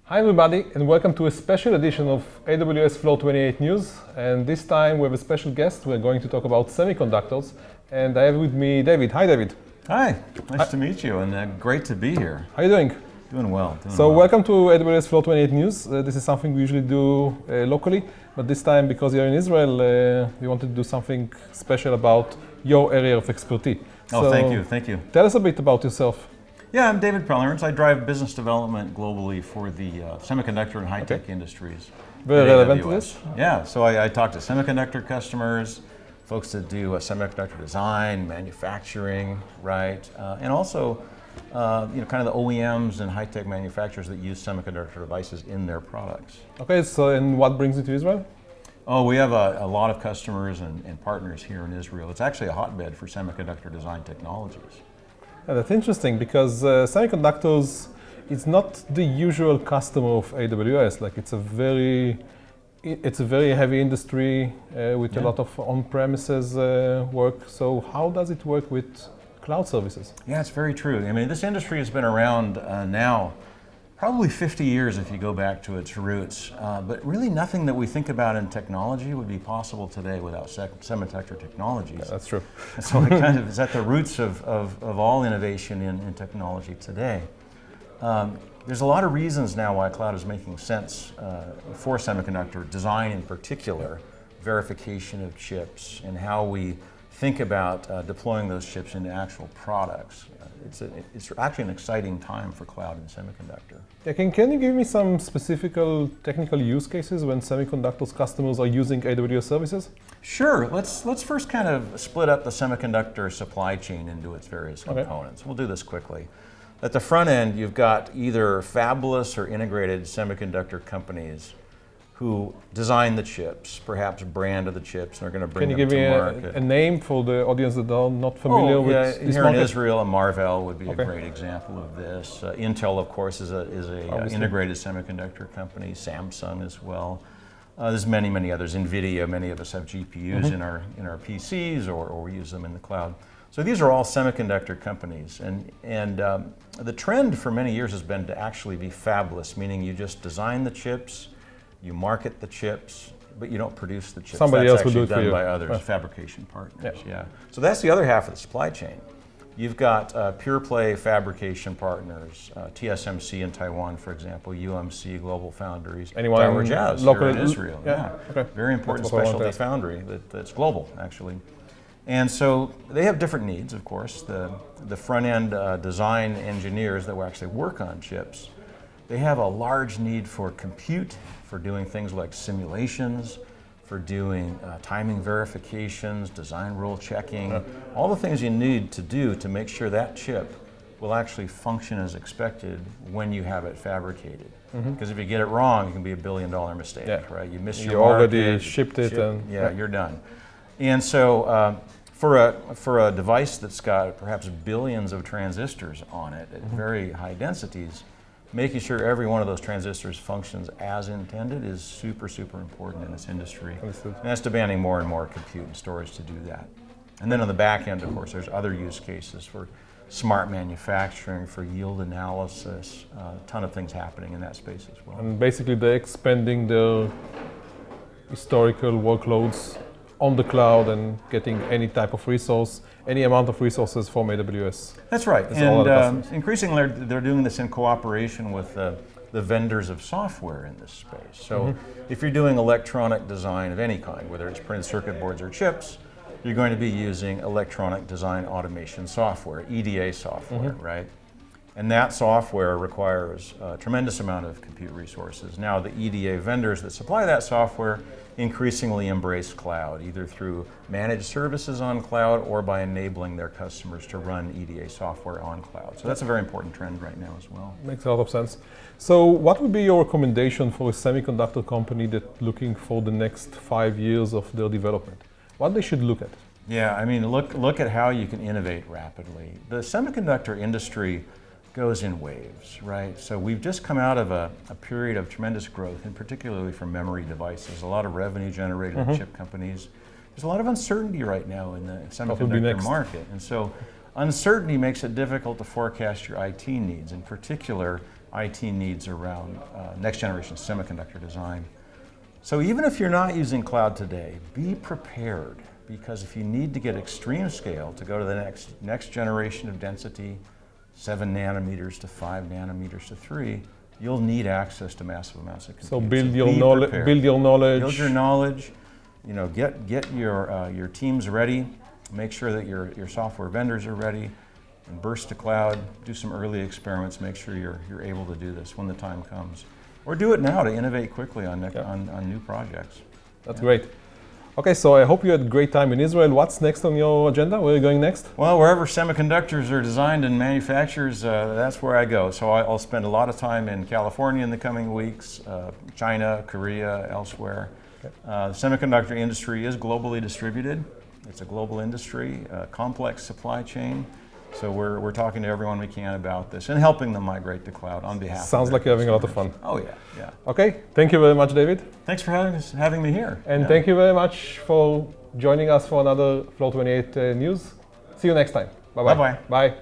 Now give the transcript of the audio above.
Hi everybody, and welcome to a special edition of AWS Floor28 News. And this time we have a special guest. We're going to talk about semiconductors. And I have with me David. Hi David. Hi, nice to meet you, and great to be here. How are you doing? Doing well. Welcome to AWS Floor28 News. This is something we usually do locally, but this time, because you're in Israel, we wanted to do something special about your area of expertise. Thank you. Tell us a bit about yourself. Yeah, I'm David Prowse. I drive business development globally for the semiconductor and high-tech industries. Very relevant to this. Yeah, so I talk to semiconductor customers, folks that do semiconductor design, manufacturing, right, and also kind of the OEMs and high-tech manufacturers that use semiconductor devices in their products. Okay, and what brings you to Israel? Oh, we have a lot of customers and partners here in Israel. It's actually a hotbed for semiconductor design technologies. Yeah, that's interesting because semiconductors is not the usual customer of AWS. Like it's a very heavy industry with a lot of on-premises work. So how does it work with cloud services? Yeah, it's very true. I mean, this industry has been around now probably 50 years if you go back to its roots, but really nothing that we think about in technology would be possible today without semiconductor technologies. Yeah, that's true. So it kind of is at the roots of all innovation in technology today. There's a lot of reasons now why cloud is making sense for semiconductor design in particular, verification of chips, and how we think about deploying those chips into actual products. It's actually an exciting time for cloud and semiconductor. Yeah, can you give me some specific technical use cases when semiconductors customers are using AWS services? Sure. Let's first kind of split up the semiconductor supply chain into its various components. We'll do this quickly. At the front end, you've got either fabless or integrated semiconductor companies who design the chips, perhaps brand of the chips, and are going to bring them to market. Can you give me a name for the audience that are not familiar with this here market? in Israel, Marvell would be a great example of this. Intel, of course, is a integrated semiconductor company. Samsung as well. There's many others. NVIDIA, many of us have GPUs in our PCs, or we use them in the cloud. So these are all semiconductor companies, and the trend for many years has been to actually be fabless, meaning you just design the chips, you market the chips, but you don't produce the chips. Somebody else will do it for you. That's actually done by others, fabrication partners, So that's the other half of the supply chain. You've got pure play fabrication partners, TSMC in Taiwan, for example, UMC, Global Foundries, Tower Jazz here in Israel. Very important specialty foundry that's global, actually. And so they have different needs, of course. The front-end design engineers that will actually work on chips, they have a large need for compute, for doing things like simulations, for doing timing verifications, design rule checking, all the things you need to do to make sure that chip will actually function as expected when you have it fabricated. Because if you get it wrong, it can be $1 billion mistake, right? You miss your market, already shipped it, and you're done. And so for a device that's got perhaps billions of transistors on it at very high densities, making sure every one of those transistors functions as intended is super important in this industry. And that's demanding more and more compute and storage to do that. And then on the back end, of course, there's other use cases for smart manufacturing, for yield analysis, a ton of things happening in that space as well. And basically they're expanding their historical workloads on the cloud and getting any type of resource, any amount of resources from AWS. That's right, and increasingly they're doing this in cooperation with the vendors of software in this space. So if you're doing electronic design of any kind, whether it's printed circuit boards or chips, you're going to be using electronic design automation software, EDA software, right? And that software requires a tremendous amount of compute resources. Now the EDA vendors that supply that software increasingly embrace cloud, either through managed services on cloud or by enabling their customers to run EDA software on cloud. So that's a very important trend right now as well. Makes a lot of sense. So what would be your recommendation for a semiconductor company that's looking for the next 5 years of their development? What they should look at? Yeah, I mean, look at how you can innovate rapidly. The semiconductor industry goes in waves, right? So we've just come out of a period of tremendous growth, and particularly for memory devices, a lot of revenue generated in chip companies. There's a lot of uncertainty right now in the semiconductor market, and so uncertainty makes it difficult to forecast your IT needs. In particular, IT needs around next generation semiconductor design. So even if you're not using cloud today, be prepared, because if you need to get extreme scale to go to the next generation of density, 7 nanometers to 5 nanometers to 3, you'll need access to massive amounts of compute. So build your knowledge. Build your knowledge. You know, get your teams ready. Make sure that your software vendors are ready, and burst to cloud. Do some early experiments. Make sure you're able to do this when the time comes, or do it now to innovate quickly on new projects. That's great. Okay, so I hope you had a great time in Israel. What's next on your agenda? Where are you going next? Well, wherever semiconductors are designed and manufactured, that's where I go. So I'll spend a lot of time in California in the coming weeks, China, Korea, elsewhere. Okay. The semiconductor industry is globally distributed. It's a global industry, a complex supply chain. So we're talking to everyone we can about this and helping them migrate to cloud on behalf of Sounds like you're having a lot of fun. Oh yeah, yeah. Okay, thank you very much, David. Thanks for having me here. And thank you very much for joining us for another Floor28 news. See you next time. Bye-bye. Bye-bye. Bye.